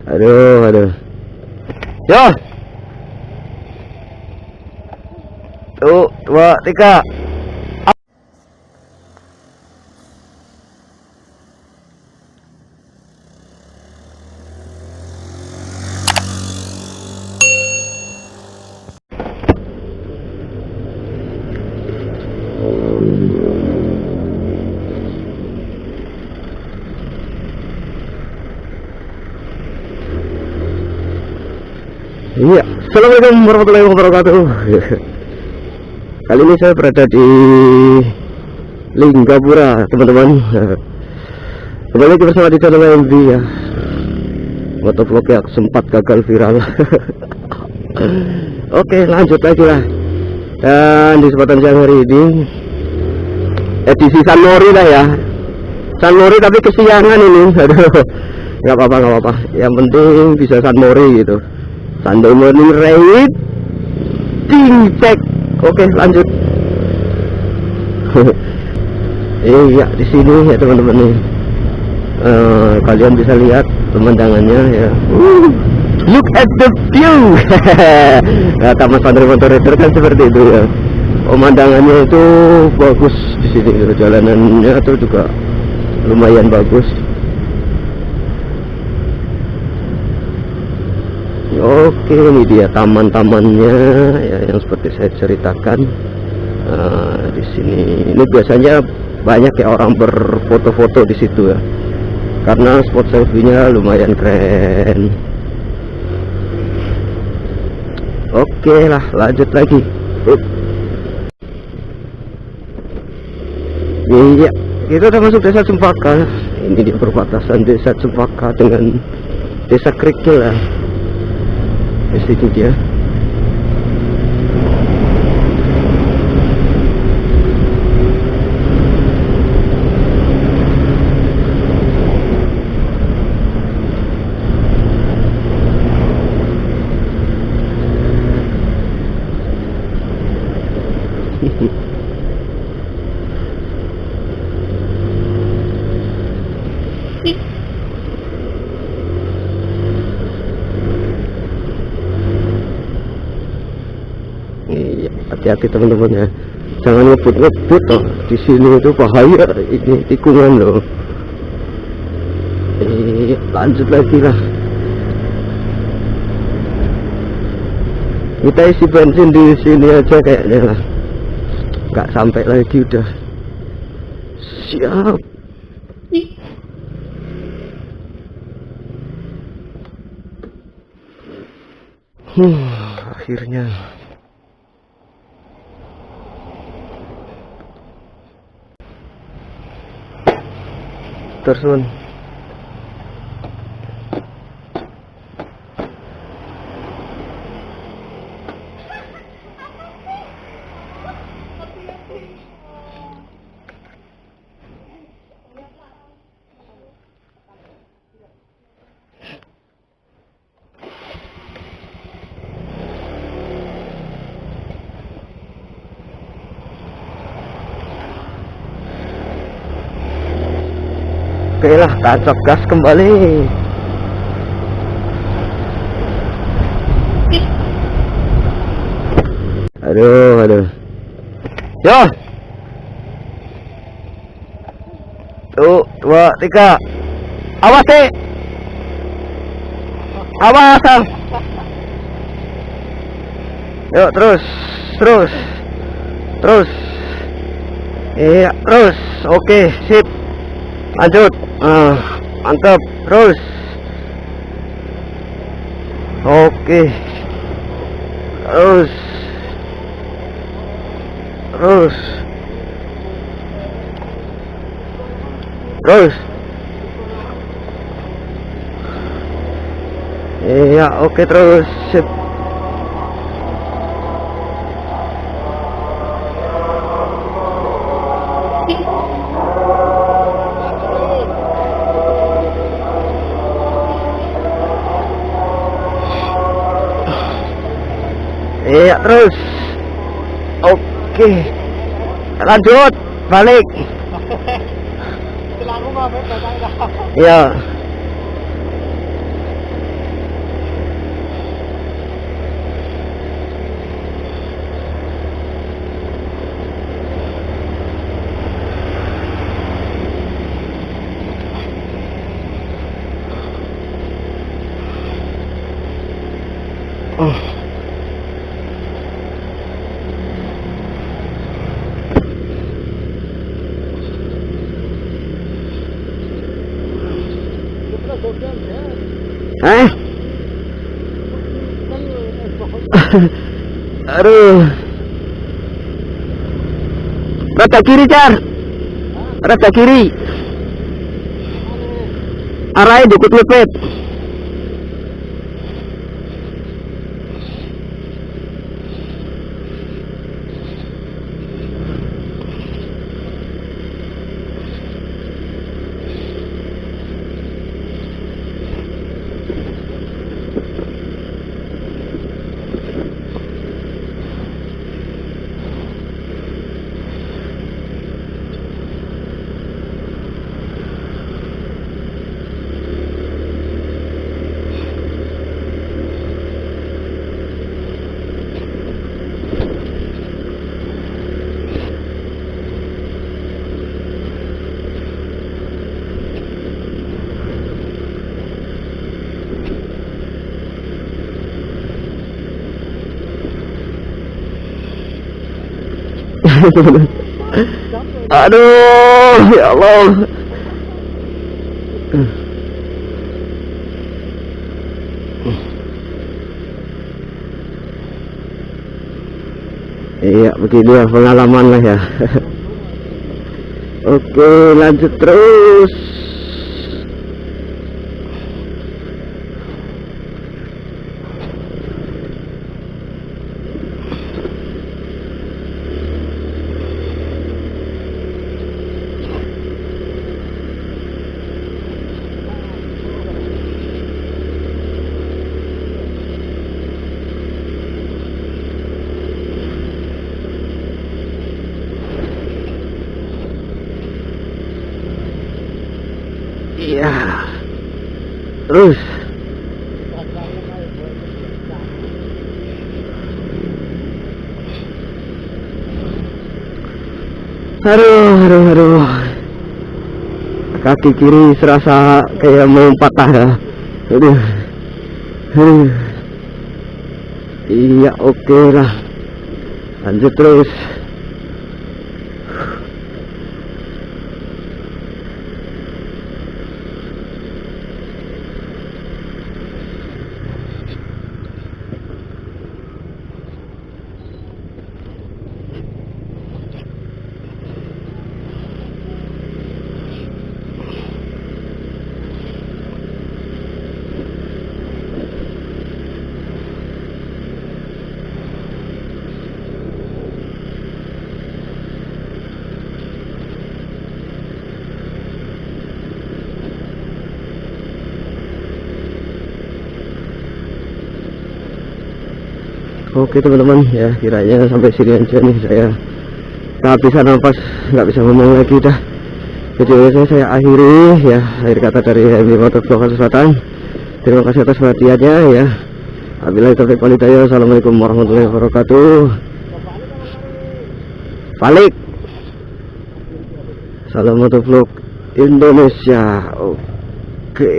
Aduh, aduh. Yo. Tuh, 2, 3. Iya, assalamualaikum warahmatullahi wabarakatuh. Kali ini saya berada di Linggapura, teman-teman. Kembali lagi bersama di channel MV ya. Motovlog yang sempat gagal viral. Oke, lanjut lagi lah. Dan di kesempatan siang hari ini edisi San Mori lah ya. San Mori tapi kesiangan ini. Aduh, nggak apa-apa. Yang penting bisa San Mori gitu. Sunday morning raid, cek. Oke, lanjut. Iya, di sini ya teman-teman nih. Kalian bisa lihat pemandangannya ya. Look at the view. Nah, Taman Santri Motor kan seperti itu ya. Pemandangannya itu bagus di sini. Jalanannya itu juga lumayan bagus. Oke, ini dia taman-tamannya ya, yang seperti saya ceritakan. Di sini ini biasanya banyak ya orang berfoto-foto di situ ya, karena spot selfie-nya lumayan keren. Oke lah, lanjut lagi. Iya, kita udah masuk desa Cempaka. Ini di perbatasan desa Cempaka dengan desa Krikil lah. Di situ dia. Iya, hati-hati teman-teman ya, jangan ngebut loh. Di sini itu bahaya, ini tikungan loh. Iya, lanjut lagi lah. Kita isi bensin di sini aja kayaknya lah, nggak sampai lagi udah. Siap. Akhirnya. Terus oke lah, tancap gas kembali. Aduh. Yo. Tuh, 2, 3. Awas deh. Awas. Yuk, terus. Iya, terus. Oke, sip. Lanjut. Mantap. Terus. Oke. Terus. Iya, oke, terus. Sip. Iya, terus. Oke. Lanjut, balik. Iya. Oh. Aduh. Rata kiri, Car. Rata kiri. Arahnya dikit lepet. Aduh, ya Allah. Iya, begini ya pengalaman lah ya. Oke, lanjut terus. Iya. Terus. Aduh. Kaki kiri serasa kayak mau patah ya. Aduh. Iya, oke lah. Lanjut terus. Oke teman-teman ya, kiranya sampai sini aja nih, saya kehabisan nafas, nggak bisa ngomong lagi dah. Video saya akhiri ya, akhir kata dari MB Motovlog Selatan. Terima kasih atas perhatiannya ya. Wabillahi taufiq wal hidayah. Assalamualaikum warahmatullahi wabarakatuh. Balik. Salam Motovlog Indonesia. Oke.